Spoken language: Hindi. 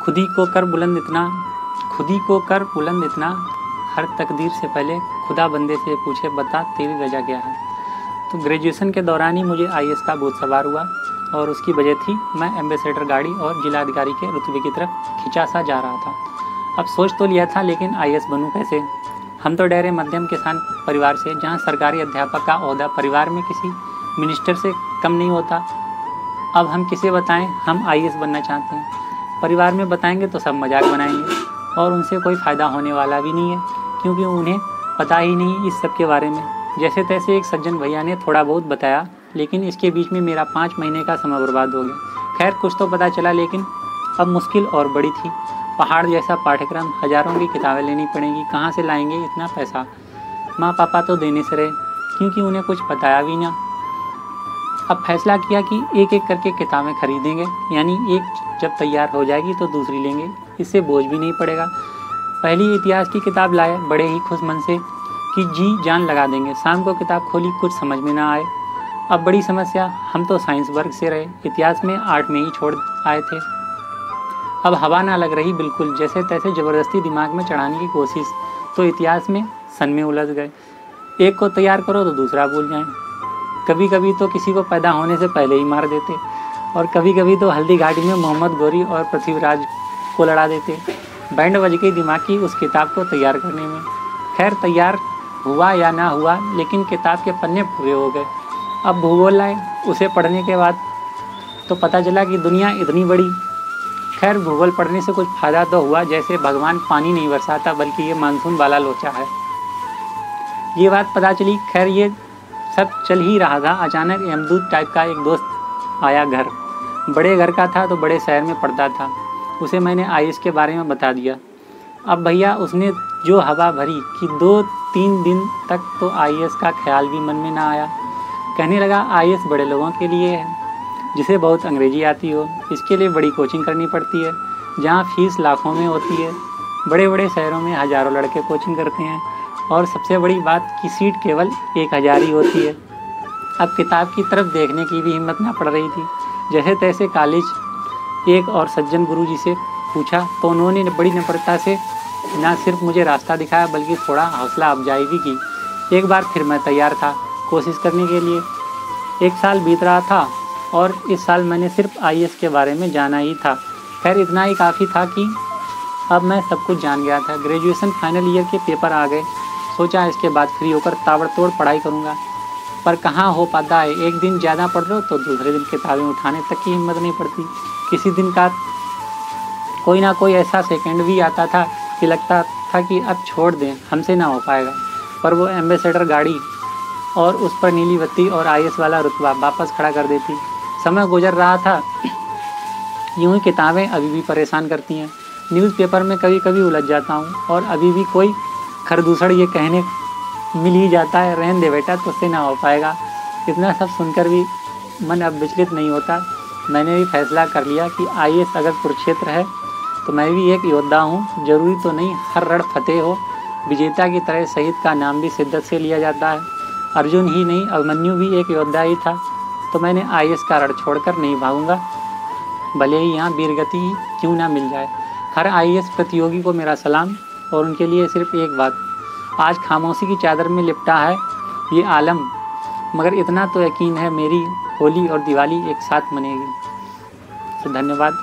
खुद ही को कर बुलंद इतना, हर तकदीर से पहले खुदा बंदे से पूछे बता तेरी रजा क्या है। तो ग्रेजुएशन के दौरान ही मुझे आईएएस का भूत सवार हुआ और उसकी वजह थी मैं एम्बेसडर गाड़ी और जिलाधिकारी के रुतबे की तरफ खिंचा सा जा रहा था। अब सोच तो लिया था लेकिन आईएएस बनूं कैसे। हम तो डरे मध्यम किसान परिवार से, जहां सरकारी अध्यापक का ओहदा परिवार में किसी मिनिस्टर से कम नहीं होता। अब हम किसे बताएं हम आईएएस बनना चाहते हैं। परिवार में बताएंगे तो सब मजाक बनाएंगे और उनसे कोई फ़ायदा होने वाला भी नहीं है, क्योंकि उन्हें पता ही नहीं इस सब के बारे में। जैसे तैसे एक सज्जन भैया ने थोड़ा बहुत बताया, लेकिन इसके बीच में मेरा 5 महीने का समय बर्बाद हो गया। खैर कुछ तो पता चला, लेकिन अब मुश्किल और बड़ी थी। पहाड़ जैसा पाठ्यक्रम, हज़ारों की किताबें लेनी पड़ेंगी, कहाँ से लाएंगे इतना पैसा। माँ पापा तो देने से रहे, क्योंकि उन्हें कुछ बताया भी ना। अब फैसला किया कि एक एक करके किताबें खरीदेंगे, यानी एक जब तैयार हो जाएगी तो दूसरी लेंगे, इससे बोझ भी नहीं पड़ेगा। पहली इतिहास की किताब लाए बड़े ही खुश मन से कि जी जान लगा देंगे। शाम को किताब खोली, कुछ समझ में ना आए। अब बड़ी समस्या, हम तो साइंस वर्ग से रहे, इतिहास में 8 में ही छोड़ आए थे। अब हवा ना लग रही बिल्कुल, जैसे तैसे ज़बरदस्ती दिमाग में चढ़ाने की कोशिश, तो इतिहास में सन में उलझ गए। एक को तैयार करो तो दूसरा भूल जाएं। कभी कभी तो किसी को पैदा होने से पहले ही मार देते, और कभी कभी तो हल्दी घाटी में मोहम्मद गौरी और पृथ्वीराज को लड़ा देते। बैंड बज गई दिमाग की उस किताब को तैयार करने में। खैर तैयार हुआ या ना हुआ, लेकिन किताब के पन्ने पूरे हो गए। अब भूगोल लाए, उसे पढ़ने के बाद तो पता चला कि दुनिया इतनी बड़ी। खैर भूगोल पढ़ने से कुछ फ़ायदा तो हुआ, जैसे भगवान पानी नहीं बरसाता बल्कि ये मानसून वाला लोचा है, ये बात पता चली। खैर ये सब चल ही रहा था, अचानक यमदूत टाइप का एक दोस्त आया घर। बड़े घर का था तो बड़े शहर में पढ़ता था। उसे मैंने आईएएस के बारे में बता दिया। अब भैया उसने जो हवा भरी कि 2-3 दिन तक तो आईएएस का ख्याल भी मन में ना आया। कहने लगा आईएएस बड़े लोगों के लिए है, जिसे बहुत अंग्रेजी आती हो। इसके लिए बड़ी कोचिंग करनी पड़ती है, जहाँ फीस लाखों में होती है। बड़े बड़े शहरों में हज़ारों लड़के कोचिंग करते हैं, और सबसे बड़ी बात कि सीट केवल 1000 ही होती है। अब किताब की तरफ देखने की भी हिम्मत ना पड़ रही थी। जैसे तैसे कॉलेज एक और सज्जन गुरुजी से पूछा, तो उन्होंने बड़ी नम्रता से ना सिर्फ मुझे रास्ता दिखाया बल्कि थोड़ा हौसला अफजाई भी की। एक बार फिर मैं तैयार था कोशिश करने के लिए। 1 साल बीत रहा था और इस साल मैंने सिर्फ आईएएस के बारे में जाना ही था। खैर इतना ही काफ़ी था कि अब मैं सब कुछ जान गया था। ग्रेजुएशन फाइनल ईयर के पेपर आ गए। सोचा इसके बाद फ्री होकर ताबड़तोड़ पढ़ाई करूँगा, पर कहाँ हो पाता है। एक दिन ज़्यादा पढ़ लो तो दूसरे दिन किताबें उठाने तक की हिम्मत नहीं पड़ती। किसी दिन का कोई ना कोई ऐसा सेकंड भी आता था कि लगता था कि अब छोड़ दें, हमसे ना हो पाएगा। पर वो एम्बेसडर गाड़ी और उस पर नीली बत्ती और आईएएस वाला रुतबा वापस खड़ा कर देती। समय गुजर रहा था, यूँ ही किताबें अभी भी परेशान करती हैं। न्यूज़पेपर में कभी कभी उलझ जाता हूँ और अभी भी कोई खरदूसड़ ये कहने मिल ही जाता है, रहने दे बेटा तुझसे ना हो पाएगा। इतना सब सुनकर भी मन अब विचलित नहीं होता। मैंने भी फैसला कर लिया कि आईएएस अगर कुरुक्षेत्र है तो मैं भी एक योद्धा हूँ। जरूरी तो नहीं हर रण फतेह हो, विजेता की तरह शहीद का नाम भी शिद्दत से लिया जाता है। अर्जुन ही नहीं अभिमन्यु भी एक योद्धा ही था। तो मैंने आईएएस का रण छोड़कर नहीं भागूंगा, भले ही यहाँ वीरगति क्यों ना मिल जाए। हर आईएएस प्रतियोगी को मेरा सलाम, और उनके लिए सिर्फ एक बात, आज खामोशी की चादर में लिपटा है ये आलम, मगर इतना तो यकीन है मेरी होली और दिवाली एक साथ मनेगी। तो धन्यवाद।